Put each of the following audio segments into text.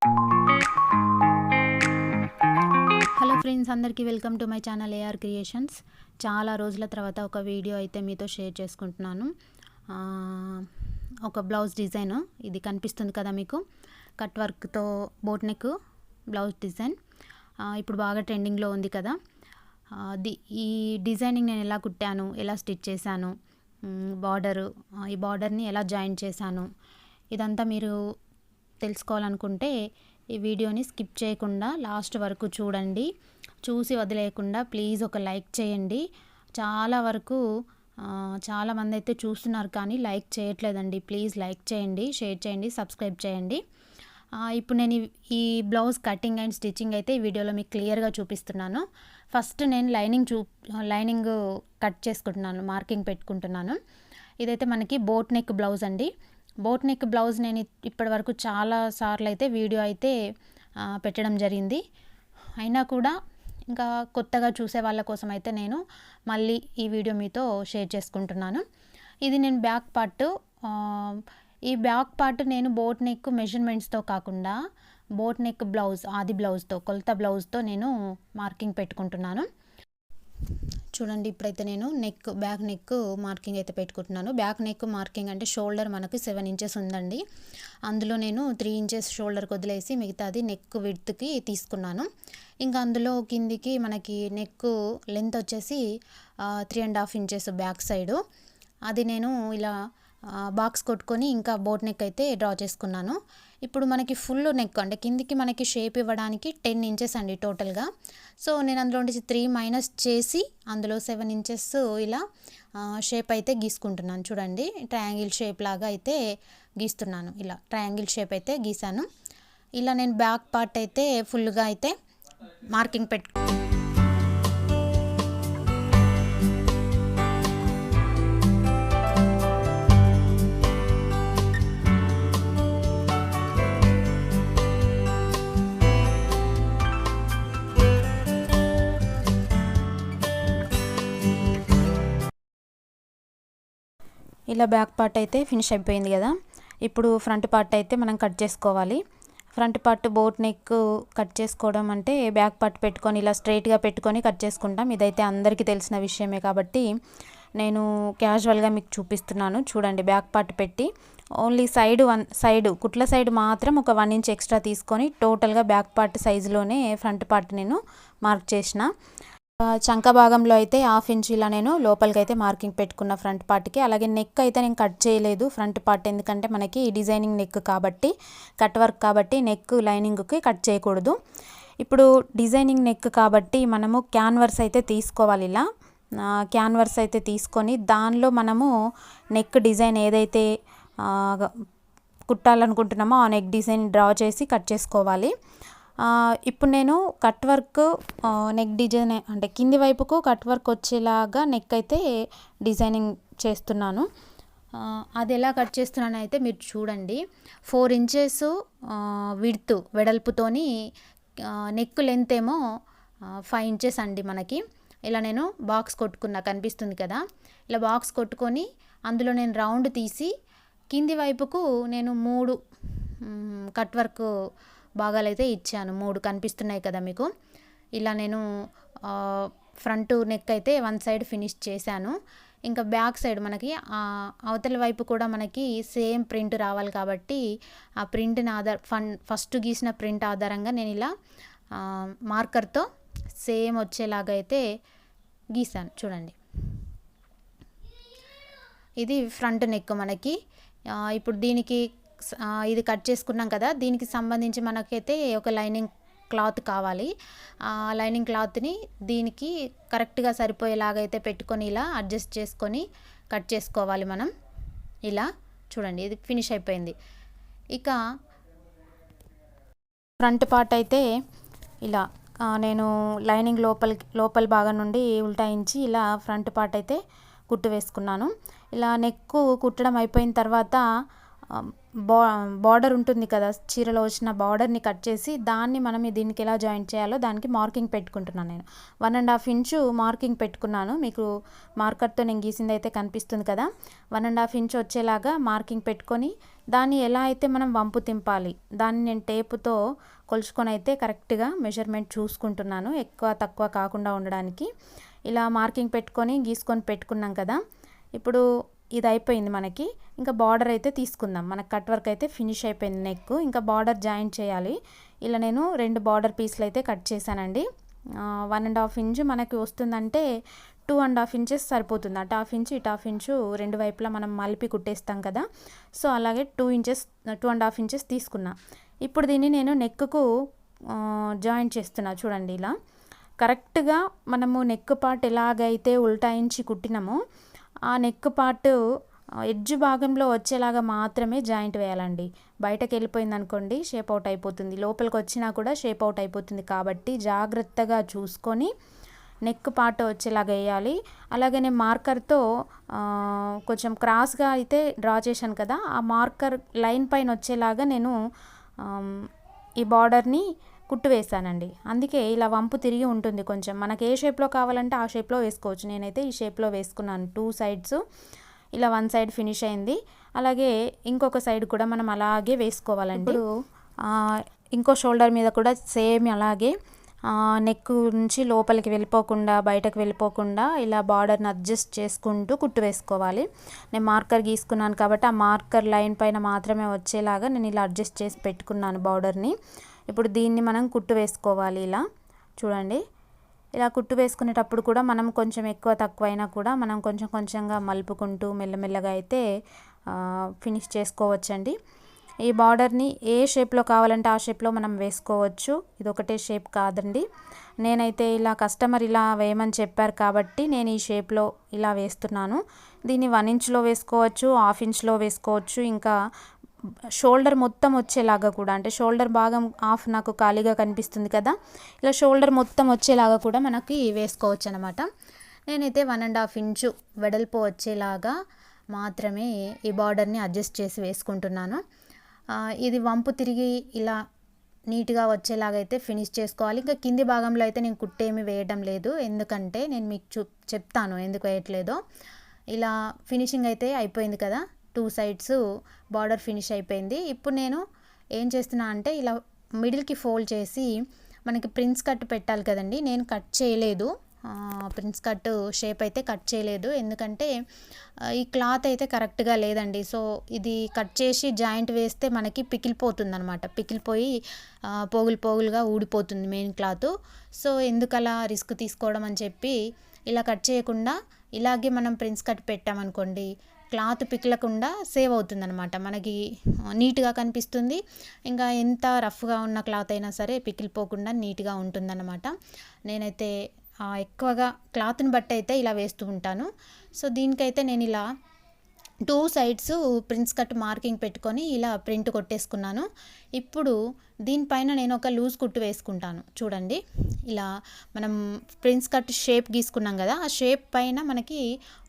Hello friends, అందరికీ welcome to my channel AR creations. చాలా రోజుల తర్వాత ఒక వీడియో అయితే మీతో షేర్ చేసుకుంటున్నాను. ఒక బ్లౌజ్ డిజైన్ ఇది కనిపిస్తుంది కదా మీకు, కట్ వర్క్తో బోట్ నెక్ బ్లౌజ్ డిజైన్ ఇప్పుడు బాగా ట్రెండింగ్లో ఉంది కదా. ఈ డిజైనింగ్ నేను ఎలా కుట్టాను, ఎలా స్టిచ్ చేశాను, ఈ బార్డర్ని ఎలా జాయిన్ చేశాను, ఇదంతా మీరు తెలుసుకోవాలనుకుంటే ఈ వీడియోని స్కిప్ చేయకుండా లాస్ట్ వరకు చూడండి. చూసి వదిలేయకుండా ప్లీజ్ ఒక లైక్ చేయండి. చాలామంది అయితే చూస్తున్నారు కానీ లైక్ చేయట్లేదండి. ప్లీజ్ లైక్ చేయండి, షేర్ చేయండి, సబ్స్క్రైబ్ చేయండి. ఇప్పుడు నేను ఈ బ్లౌజ్ కటింగ్ అండ్ స్టిచ్చింగ్ అయితే ఈ వీడియోలో మీకు క్లియర్గా చూపిస్తున్నాను. ఫస్ట్ నేను లైనింగ్ కట్ చేసుకుంటున్నాను, మార్కింగ్ పెట్టుకుంటున్నాను. ఇదైతే మనకి బోట్ నెక్ బ్లౌజ్ అండి. బోట్ నెక్ బ్లౌజ్ నేను ఇప్పటి వరకు చాలా సార్లు అయితే వీడియో అయితే పెట్టడం జరిగింది. అయినా కూడా ఇంకా కొత్తగా చూసే వాళ్ళ కోసం అయితే నేను మళ్ళీ ఈ వీడియో మీతో షేర్ చేసుకుంటున్నాను. ఇది నేను ఈ బ్యాక్ పార్ట్ నేను బోట్ నెక్ మెజర్మెంట్స్తో కాకుండా బోట్ నెక్ బ్లౌజ్ ఆది బ్లౌజ్తో, కొలత బ్లౌజ్తో నేను మార్కింగ్ పెట్టుకుంటున్నాను. చూడండి, ఇప్పుడైతే నేను బ్యాక్ నెక్ మార్కింగ్ అయితే పెట్టుకుంటున్నాను. బ్యాక్ నెక్ మార్కింగ్ అంటే షోల్డర్ మనకు 7 ఇంచెస్ ఉందండి. అందులో నేను 3 ఇంచెస్ షోల్డర్కి వదిలేసి మిగతాది నెక్ విడ్త్కి తీసుకున్నాను. ఇంకా అందులో కిందికి మనకి నెక్ లెంత్ వచ్చేసి 3.5 ఇంచెస్ బ్యాక్ సైడు. అది నేను ఇలా బాక్స్ కొట్టుకొని ఇంకా బోట్ నెక్ అయితే డ్రా చేసుకున్నాను. ఇప్పుడు మనకి ఫుల్ నెక్ అంటే కిందికి మనకి షేప్ ఇవ్వడానికి 10 ఇంచెస్ అండి టోటల్గా. సో నేను అందులో 3 మైనస్ చేసి అందులో 7 ఇంచెస్ ఇలా షేప్ అయితే గీసుకుంటున్నాను. చూడండి, ట్రయాంగిల్ షేప్ లాగా అయితే గీస్తున్నాను. ఇలా ట్రయాంగిల్ షేప్ అయితే గీసాను. ఇలా నేను బ్యాక్ పార్ట్ అయితే ఫుల్గా అయితే మార్కింగ్ ఇలా బ్యాక్ పార్ట్ అయితే ఫినిష్ అయిపోయింది కదా. ఇప్పుడు ఫ్రంట్ పార్ట్ అయితే మనం కట్ చేసుకోవాలి. Front part boat neck cut చేసుకోవడం అంటే బ్యాక్ పార్ట్ పెట్టుకొని ఇలా స్ట్రైట్గా పెట్టుకొని కట్ చేసుకుంటాం. ఇదైతే అందరికీ తెలిసిన విషయమే కాబట్టి నేను క్యాజువల్గా మీకు చూపిస్తున్నాను. చూడండి, బ్యాక్ పార్ట్ పెట్టి ఓన్లీ సైడ్ కుట్ల సైడ్ మాత్రం ఒక 1 ఇంచ్ ఎక్స్ట్రా తీసుకొని టోటల్గా బ్యాక్ పార్ట్ సైజులోనే ఫ్రంట్ పార్ట్ నేను మార్క్ చేసిన. చంక భాగంలో అయితే 1/2 ఇంచ్ ఇలా నేను లోపలికి అయితే మార్కింగ్ పెట్టుకున్న ఫ్రంట్ పార్ట్కి. అలాగే నెక్ అయితే నేను కట్ చేయలేదు ఫ్రంట్ పార్ట్, ఎందుకంటే మనకి డిజైనింగ్ నెక్ కాబట్టి, కట్ వర్క్ కాబట్టి నెక్ లైనింగ్కి కట్ చేయకూడదు. ఇప్పుడు డిజైనింగ్ నెక్ కాబట్టి మనము క్యాన్వర్స్ అయితే తీసుకోవాలి. ఇలా క్యాన్వర్స్ అయితే తీసుకొని దానిలో మనము నెక్ డిజైన్ ఏదైతే కుట్టాలనుకుంటున్నామో ఆ నెక్ డిజైన్ డ్రా చేసి కట్ చేసుకోవాలి. ఇప్పుడు నేను కట్ వర్క్ నెక్ డిజైన్ అంటే కింది వైపుకు కట్ వర్క్ వచ్చేలాగా నెక్ అయితే డిజైనింగ్ చేస్తున్నాను. అది ఎలా కట్ చేస్తున్నాను అయితే మీరు చూడండి. 4 ఇంచెస్ వెడల్పుతోని నెక్ లెంత్ ఏమో 5 ఇంచెస్ అండి మనకి. ఇలా నేను బాక్స్ కొట్టుకున్నా, కనిపిస్తుంది కదా. ఇలా బాక్స్ కొట్టుకొని అందులో నేను రౌండ్ తీసి కింది వైపుకు నేను 3 కట్ వర్క్ భాగాలైతే ఇచ్చాను. 3 కనిపిస్తున్నాయి కదా మీకు. ఇలా నేను ఫ్రంట్ నెక్ అయితే 1 సైడ్ ఫినిష్ చేశాను. ఇంకా బ్యాక్ సైడ్ మనకి అవతల వైపు కూడా మనకి సేమ్ ప్రింట్ రావాలి కాబట్టి ఆ ప్రింట్ని ఫస్ట్ గీసిన ప్రింట్ ఆధారంగా నేను ఇలా మార్కర్తో సేమ్ వచ్చేలాగా అయితే గీసాను. చూడండి, ఇది ఫ్రంట్ నెక్ మనకి. ఇప్పుడు దీనికి ఇది కట్ చేసుకున్నాం కదా, దీనికి సంబంధించి మనకైతే ఒక లైనింగ్ క్లాత్ కావాలి. ఆ లైనింగ్ క్లాత్ని దీనికి కరెక్ట్గా సరిపోయేలాగా అయితే పెట్టుకొని ఇలా అడ్జస్ట్ చేసుకొని కట్ చేసుకోవాలి మనం. ఇలా చూడండి, ఇది ఫినిష్ అయిపోయింది. ఇక ఫ్రంట్ పార్ట్ అయితే ఇలా నేను లైనింగ్ లోపల భాగం నుండి ఉల్టాయించి ఇలా ఫ్రంట్ పార్ట్ అయితే కుట్టు వేసుకున్నాను. ఇలా నెక్ కుట్టడం అయిపోయిన తర్వాత బార్డర్ ఉంటుంది కదా, చీరలో వచ్చిన బార్డర్ని కట్ చేసి దాన్ని మనం దీనికి ఎలా జాయింట్ చేయాలో దానికి మార్కింగ్ పెట్టుకుంటున్నాను. నేను 1.5 ఇంచు మార్కింగ్ పెట్టుకున్నాను. మీకు మార్కర్తో నేను గీసింది అయితే కనిపిస్తుంది కదా. 1.5 ఇంచు వచ్చేలాగా మార్కింగ్ పెట్టుకొని దాన్ని ఎలా అయితే మనం వంపు తింపాలి దాన్ని నేను టేపుతో కొలుచుకొని అయితే కరెక్ట్గా మెజర్మెంట్ చూసుకుంటున్నాను, ఎక్కువ తక్కువ కాకుండా ఉండడానికి. ఇలా మార్కింగ్ పెట్టుకొని గీసుకొని పెట్టుకున్నాం కదా. ఇప్పుడు ఇది అయిపోయింది మనకి. ఇంకా బార్డర్ అయితే తీసుకుందాం. మనకు కట్ వర్క్ అయితే ఫినిష్ అయిపోయింది నెక్. ఇంకా బార్డర్ జాయింట్ చేయాలి. ఇలా నేను 2 బార్డర్ పీస్లు అయితే కట్ చేశానండి. 1.5 ఇంచు మనకి వస్తుందంటే 2.5 ఇంచెస్ సరిపోతుంది. అటు 1/2 ఇంచు ఇటు 1/2 ఇంచు రెండు వైపులా మనం మలిపి కుట్టేస్తాం కదా. సో అలాగే 2.5 ఇంచెస్ తీసుకున్నా. ఇప్పుడు దీన్ని నేను నెక్కు జాయింట్ చేస్తున్నా. చూడండి, ఇలా కరెక్ట్గా మనము నెక్ పార్ట్ ఎలాగైతే ఉల్టాయించి కుట్టినామో ఆ నెక్ పార్ట్ ఎడ్జ్ భాగంలో వచ్చేలాగా మాత్రమే జాయింట్ వేయాలండి. బయటకు వెళ్ళిపోయింది అనుకోండి షేప్ అవుట్ అయిపోతుంది, లోపలికి వచ్చినా కూడా షేప్ అవుట్ అయిపోతుంది. కాబట్టి జాగ్రత్తగా చూసుకొని నెక్ పార్ట్ వచ్చేలాగా వేయాలి. అలాగే నేను మార్కర్తో కొంచెం క్రాస్గా అయితే డ్రా చేశాను కదా, ఆ మార్కర్ లైన్ పైన వచ్చేలాగా నేను ఈ బార్డర్ని కుట్టు వేసానండి. అందుకే ఇలా వంపు తిరిగి ఉంటుంది. కొంచెం మనకి ఏ షేప్లో కావాలంటే ఆ షేప్లో వేసుకోవచ్చు. నేనైతే ఈ షేప్లో వేసుకున్నాను 2 సైడ్స్. ఇలా 1 సైడ్ ఫినిష్ అయింది. అలాగే ఇంకొక సైడ్ కూడా మనం అలాగే వేసుకోవాలండి. ఇప్పుడు ఇంకో షోల్డర్ మీద కూడా సేమ్ అలాగే నెక్ నుంచి లోపలికి వెళ్ళిపోకుండా బయటకు వెళ్ళిపోకుండా ఇలా బార్డర్ని అడ్జస్ట్ చేసుకుంటూ కుట్టు వేసుకోవాలి. నేను మార్కర్ గీసుకున్నాను కాబట్టి ఆ మార్కర్ లైన్ పైన మాత్రమే వచ్చేలాగా నేను ఇలా అడ్జస్ట్ చేసి పెట్టుకున్నాను బార్డర్ని. ఇప్పుడు దీన్ని మనం కుట్టు వేసుకోవాలి. ఇలా చూడండి, ఇలా కుట్టు వేసుకునేటప్పుడు కూడా మనం కొంచెం ఎక్కువ తక్కువ అయినా కూడా మనం కొంచెం కొంచెంగా మలుపుకుంటూ మెల్లమెల్లగా అయితే ఫినిష్ చేసుకోవచ్చండి. ఈ బార్డర్ని ఏ షేప్లో కావాలంటే ఆ షేప్లో మనం వేసుకోవచ్చు. ఇది ఒకటే షేప్ కాదండి. నేనైతే ఇలా కస్టమర్ ఇలా వేయమని చెప్పారు కాబట్టి నేను ఈ షేప్లో ఇలా వేస్తున్నాను. దీన్ని 1 ఇంచ్లో వేసుకోవచ్చు, 1/2 ఇంచ్లో వేసుకోవచ్చు. ఇంకా షోల్డర్ మొత్తం వచ్చేలాగా కూడా, అంటే షోల్డర్ భాగం హాఫ్ నాకు ఖాళీగా కనిపిస్తుంది కదా, ఇలా షోల్డర్ మొత్తం వచ్చేలాగా కూడా మనకి వేసుకోవచ్చు అనమాట. నేనైతే 1.5 ఇంచు వెడల్పు వచ్చేలాగా మాత్రమే ఈ బార్డర్ని అడ్జస్ట్ చేసి వేసుకుంటున్నాను. ఇది వంపు తిరిగి ఇలా నీట్గా వచ్చేలాగైతే ఫినిష్ చేసుకోవాలి. ఇంకా కింది భాగంలో అయితే నేను కుట్టేమి వేయడం లేదు, ఎందుకంటే నేను మీకు చెప్తాను ఎందుకు వేయట్లేదో. ఇలా ఫినిషింగ్ అయితే అయిపోయింది కదా, 2 సైడ్స్ బార్డర్ ఫినిష్ అయిపోయింది. ఇప్పుడు నేను ఏం చేస్తున్నా అంటే ఇలా మిడిల్కి ఫోల్డ్ చేసి మనకి ప్రిన్స్ కట్ పెట్టాలి కదండి. నేను కట్ చేయలేదు, ప్రిన్స్ కట్ షేప్ అయితే కట్ చేయలేదు, ఎందుకంటే ఈ క్లాత్ అయితే కరెక్ట్గా లేదండి. సో ఇది కట్ చేసి జాయింట్ వేస్తే మనకి పికిలిపోతుంది అనమాట, పికిలిపోయి పోగులుగా ఊడిపోతుంది మెయిన్ క్లాత్. సో ఎందుకలా రిస్క్ తీసుకోవడం అని చెప్పి ఇలా కట్ చేయకుండా ఇలాగే మనం ప్రిన్స్ కట్ పెట్టామనుకోండి క్లాత్ పిక్కలకుండా సేవ్ అవుతుంది అనమాట, మనకి నీట్గా కనిపిస్తుంది. ఇంకా ఎంత రఫ్గా ఉన్న క్లాత్ అయినా సరే పికిలిపోకుండా నీట్గా ఉంటుందన్నమాట. నేనైతే ఎక్కువగా క్లాత్ని బట్టి అయితే ఇలా వేస్తూ ఉంటాను. సో దీనికైతే నేను ఇలా 2 సైడ్స్ ప్రిన్స్ కట్ మార్కింగ్ పెట్టుకొని ఇలా ప్రింట్ కొట్టేసుకున్నాను. ఇప్పుడు దీనిపైన నేను ఒక లూజ్ కుట్టు వేసుకుంటాను. చూడండి, ఇలా మనం ప్రిన్స్ కట్ షేప్ గీసుకున్నాం కదా, ఆ షేప్ పైన మనకి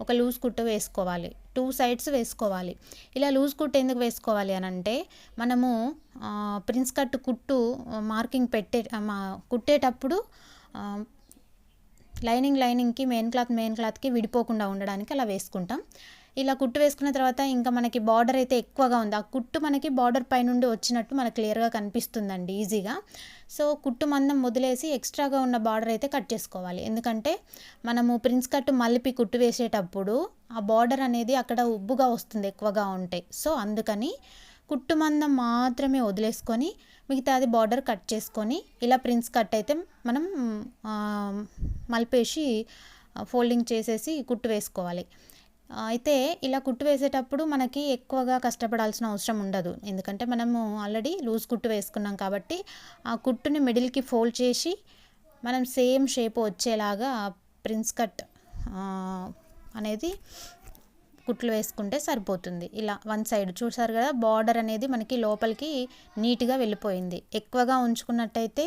ఒక లూజ్ కుట్టు వేసుకోవాలి. 2 సైడ్స్ వేసుకోవాలి. ఇలా లూజ్ కుట్టు ఎందుకు వేసుకోవాలి అని అంటే, మనము ప్రిన్స్ కట్ కుట్టు మార్కింగ్ కుట్టేటప్పుడు లైనింగ్కి మెయిన్ క్లాత్కి విడిపోకుండా ఉండడానికి అలా వేసుకుంటాం. ఇలా కుట్టు వేసుకున్న తర్వాత ఇంకా మనకి బార్డర్ అయితే ఎక్కువగా ఉంది, ఆ కుట్టు మనకి బార్డర్ పై నుండి వచ్చినట్టు మనకు క్లియర్గా కనిపిస్తుందండి ఈజీగా. సో కుట్టు మందం వదిలేసి ఎక్స్ట్రాగా ఉన్న బార్డర్ అయితే కట్ చేసుకోవాలి. ఎందుకంటే మనము ప్రిన్స్ కట్ మలిపి కుట్టు వేసేటప్పుడు ఆ బార్డర్ అనేది అక్కడ ఉబ్బుగా వస్తుంది ఎక్కువగా ఉంటే. సో అందుకని కుట్టు మందం మాత్రమే వదిలేసుకొని మిగతాది బార్డర్ కట్ చేసుకొని ఇలా ప్రిన్స్ కట్ అయితే మనం మలిపేసి ఫోల్డింగ్ చేసేసి కుట్టు వేసుకోవాలి. అయితే ఇలా కుట్టు వేసేటప్పుడు మనకి ఎక్కువగా కష్టపడాల్సిన అవసరం ఉండదు, ఎందుకంటే మనము ఆల్రెడీ లూజ్ కుట్టు వేసుకున్నాం కాబట్టి ఆ కుట్టుని మిడిల్కి ఫోల్డ్ చేసి మనం సేమ్ షేప్ వచ్చేలాగా ప్రిన్స్ కట్ అనేది కుట్లు వేసుకుంటే సరిపోతుంది. ఇలా 1 సైడ్ చూసారు కదా, బార్డర్ అనేది మనకి లోపలికి నీట్గా వెళ్ళిపోయింది. ఎక్కువగా ఉంచుకున్నట్టయితే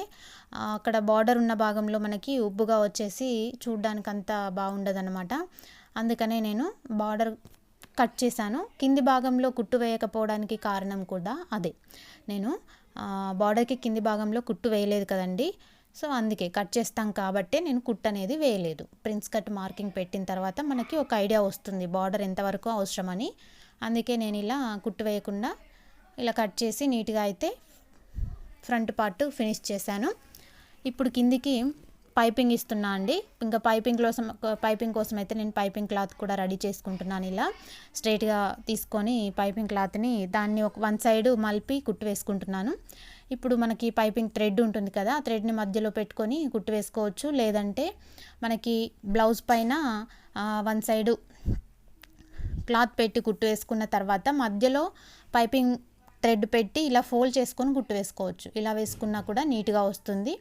అక్కడ బార్డర్ ఉన్న భాగంలో మనకి ఉబ్బుగా వచ్చేసి చూడ్డానికి అంత బాగుండదు అనమాట. అందుకనే నేను బార్డర్ కట్ చేశాను. కింది భాగంలో కుట్టు వేయకపోవడానికి కారణం కూడా అదే, నేను బార్డర్కి కింది భాగంలో కుట్టు వేయలేదు కదండి. సో అందుకే కట్ చేస్తాం కాబట్టి నేను కుట్టు అనేది వేయలేదు. ప్రిన్స్ కట్ మార్కింగ్ పెట్టిన తర్వాత మనకి ఒక ఐడియా వస్తుంది బార్డర్ ఎంతవరకు అవసరమని. అందుకే నేను ఇలా కుట్టు వేయకుండా ఇలా కట్ చేసి నీట్గా అయితే ఫ్రంట్ పార్ట్ ఫినిష్ చేశాను. ఇప్పుడు కిందికి పైపింగ్ ఇస్తున్నా అండి. ఇంకా పైపింగ్ కోసం అయితే నేను పైపింగ్ క్లాత్ కూడా రెడీ చేసుకుంటున్నాను. ఇలా స్ట్రైట్గా తీసుకొని పైపింగ్ క్లాత్ని దాన్ని వన్ సైడ్ మలిపి కుట్టు వేసుకుంటున్నాను. ఇప్పుడు మనకి పైపింగ్ థ్రెడ్ ఉంటుంది కదా, ఆ థ్రెడ్ని మధ్యలో పెట్టుకొని కుట్టు వేసుకోవచ్చు. లేదంటే మనకి బ్లౌజ్ పైన వన్ సైడు క్లాత్ పెట్టి కుట్టు వేసుకున్న తర్వాత మధ్యలో పైపింగ్ థ్రెడ్ పెట్టి ఇలా ఫోల్డ్ చేసుకొని కుట్టు వేసుకోవచ్చు. ఇలా వేసుకున్నా కూడా నీట్గా వస్తుంది.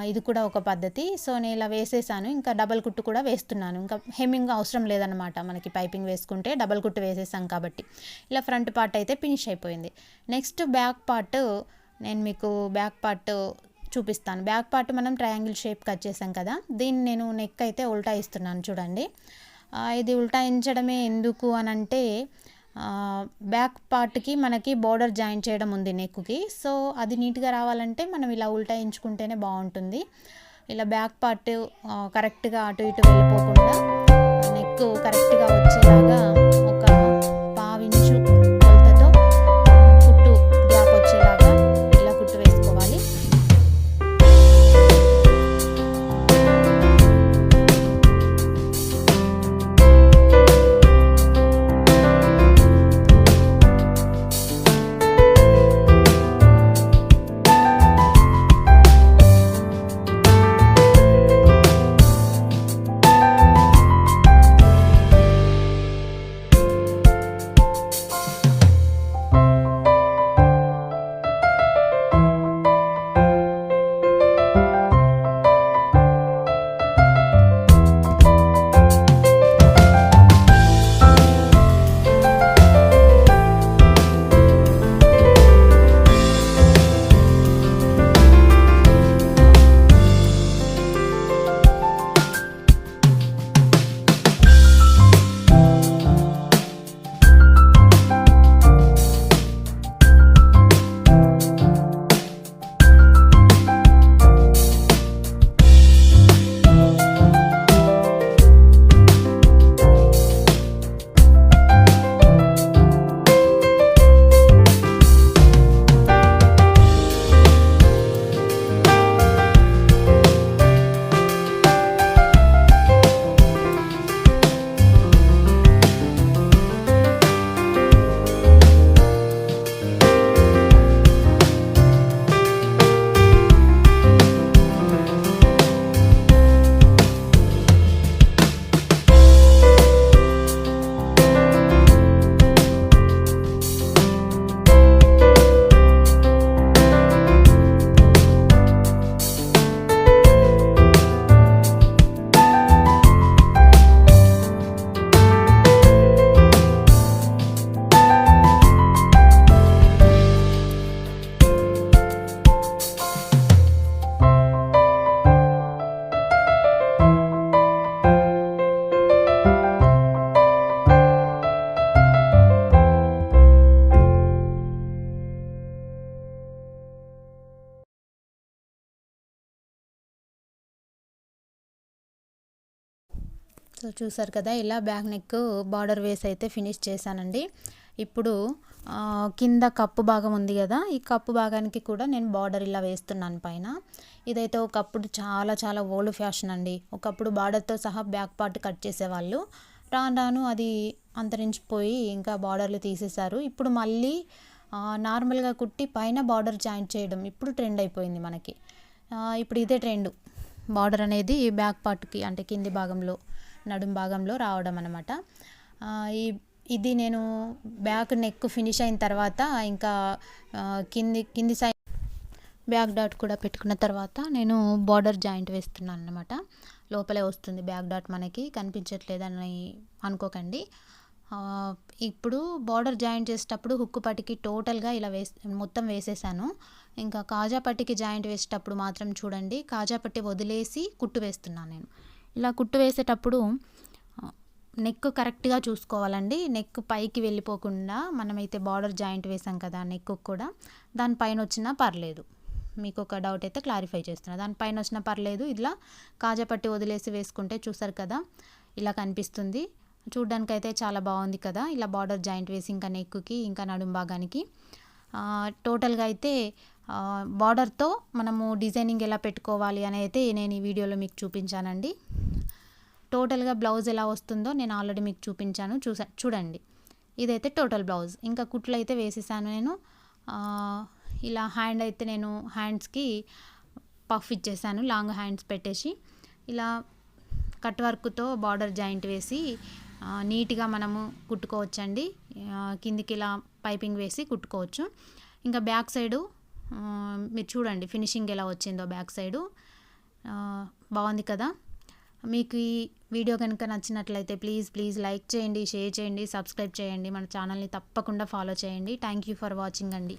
ఇది కూడా ఒక పద్ధతి. సో నేను ఇలా వేసేసాను. ఇంకా డబల్ కుట్టు కూడా వేస్తున్నాను. ఇంకా హెమ్మింగ్ అవసరం లేదనమాట, మనకి పైపింగ్ వేసుకుంటే డబల్ కుట్టు వేసేసాం కాబట్టి. ఇలా ఫ్రంట్ పార్ట్ అయితే ఫినిష్ అయిపోయింది. నెక్స్ట్ బ్యాక్ పార్ట్ నేను మీకు బ్యాక్ పార్ట్ చూపిస్తాను. బ్యాక్ పార్ట్ మనం ట్రయాంగిల్ షేప్ కట్ చేసాం కదా, దీన్ని నేను నెక్ అయితే ఉల్టాయిస్తున్నాను చూడండి. ఇది ఉల్టాయించడమే ఎందుకు అని అంటే బ్యాక్ పార్ట్కి మనకి బోర్డర్ జాయిన్ చేయడం ఉంది నెక్కి. సో అది నీట్గా రావాలంటే మనం ఇలా ఉల్టాయించుకుంటేనే బాగుంటుంది. ఇలా బ్యాక్ పార్ట్ కరెక్ట్గా అటు ఇటు వెళ్ళిపోకుండా నెక్ కరెక్ట్గా వచ్చేలాగా ఒక పావించు కొలతతో కుట్టు గ్యాప్ వచ్చేలాగా ఇలా కుట్టు వేసుకోవాలి. సో చూసారు కదా, ఇలా బ్యాక్ నెక్ బార్డర్ వేసి అయితే ఫినిష్ చేశానండి. ఇప్పుడు కింద కప్పు భాగం ఉంది కదా, ఈ కప్పు భాగానికి కూడా నేను బార్డర్ ఇలా వేస్తున్నాను పైన. ఇదైతే ఒకప్పుడు చాలా చాలా ఓల్డ్ ఫ్యాషన్ అండి. ఒకప్పుడు బార్డర్తో సహా బ్యాక్ పార్ట్ కట్ చేసేవాళ్ళు. రాను రాను అది అంతరించిపోయి ఇంకా బార్డర్లు తీసేశారు. ఇప్పుడు మళ్ళీ నార్మల్గా కుట్టి పైన బార్డర్ జాయింట్ చేయడం ఇప్పుడు ట్రెండ్ అయిపోయింది మనకి. ఇప్పుడు ఇదే ట్రెండ్, బార్డర్ అనేది బ్యాక్ పార్ట్కి అంటే కింది భాగంలో నడుం భాగంలో రావడం అనమాట. ఇది నేను బ్యాక్ నెక్ ఫినిష్ అయిన తర్వాత ఇంకా కింది సైడ్ బ్యాక్ డాట్ కూడా పెట్టుకున్న తర్వాత నేను బార్డర్ జాయింట్ వేస్తున్నాను అనమాట. లోపలే వస్తుంది బ్యాక్ డాట్, మనకి కనిపించట్లేదని అనుకోకండి. ఇప్పుడు బార్డర్ జాయింట్ చేసేటప్పుడు హుక్కు పట్టికి టోటల్గా ఇలా మొత్తం వేసేసాను. ఇంకా కాజా పట్టికి జాయింట్ వేసేటప్పుడు మాత్రం చూడండి, కాజా పట్టి వదిలేసి కుట్టు వేస్తున్నాను నేను. ఇలా కుట్టు వేసేటప్పుడు నెక్ కరెక్ట్గా చూసుకోవాలండి. నెక్ పైకి వెళ్ళిపోకుండా మనమైతే బార్డర్ జాయింట్ వేసాం కదా నెక్ కూడా, దానిపైన వచ్చినా పర్లేదు. మీకు ఒక డౌట్ అయితే క్లారిఫై చేస్తున్నా. దానిపైన వచ్చినా పర్లేదు. ఇలా కాజాపట్టి వదిలేసి వేసుకుంటే చూసారు కదా ఇలా కనిపిస్తుంది. చూడ్డానికైతే చాలా బాగుంది కదా. ఇలా బార్డర్ జాయింట్ వేసి ఇంకా నెక్కి ఇంకా నడుం భాగానికి టోటల్గా అయితే బార్డర్తో మనము డిజైనింగ్ ఎలా పెట్టుకోవాలి అని అయితే నేను ఈ వీడియోలో మీకు చూపించానండి. టోటల్గా బ్లౌజ్ ఎలా వస్తుందో నేను ఆల్రెడీ మీకు చూపించాను, చూడండి. ఇదైతే టోటల్ బ్లౌజ్. ఇంకా కుట్లు అయితే వేసేసాను నేను. ఇలా హ్యాండ్ అయితే నేను హ్యాండ్స్కి పఫ్ ఇచ్చేసాను, లాంగ్ హ్యాండ్స్ పెట్టేసి. ఇలా కట్ వర్క్తో బార్డర్ జాయింట్ వేసి నీట్గా మనము కుట్టుకోవచ్చండి. కిందికి ఇలా పైపింగ్ వేసి కుట్టుకోవచ్చు. ఇంకా బ్యాక్ సైడు మీరు చూడండి ఫినిషింగ్ ఎలా వచ్చిందో. బ్యాక్ సైడు బాగుంది కదా. మీకు ఈ వీడియో కనుక నచ్చినట్లయితే ప్లీజ్ లైక్ చేయండి, షేర్ చేయండి, సబ్స్క్రైబ్ చేయండి. మన ఛానల్ని తప్పకుండా ఫాలో చేయండి. థ్యాంక్ యూ ఫర్ వాచింగ్ అండి.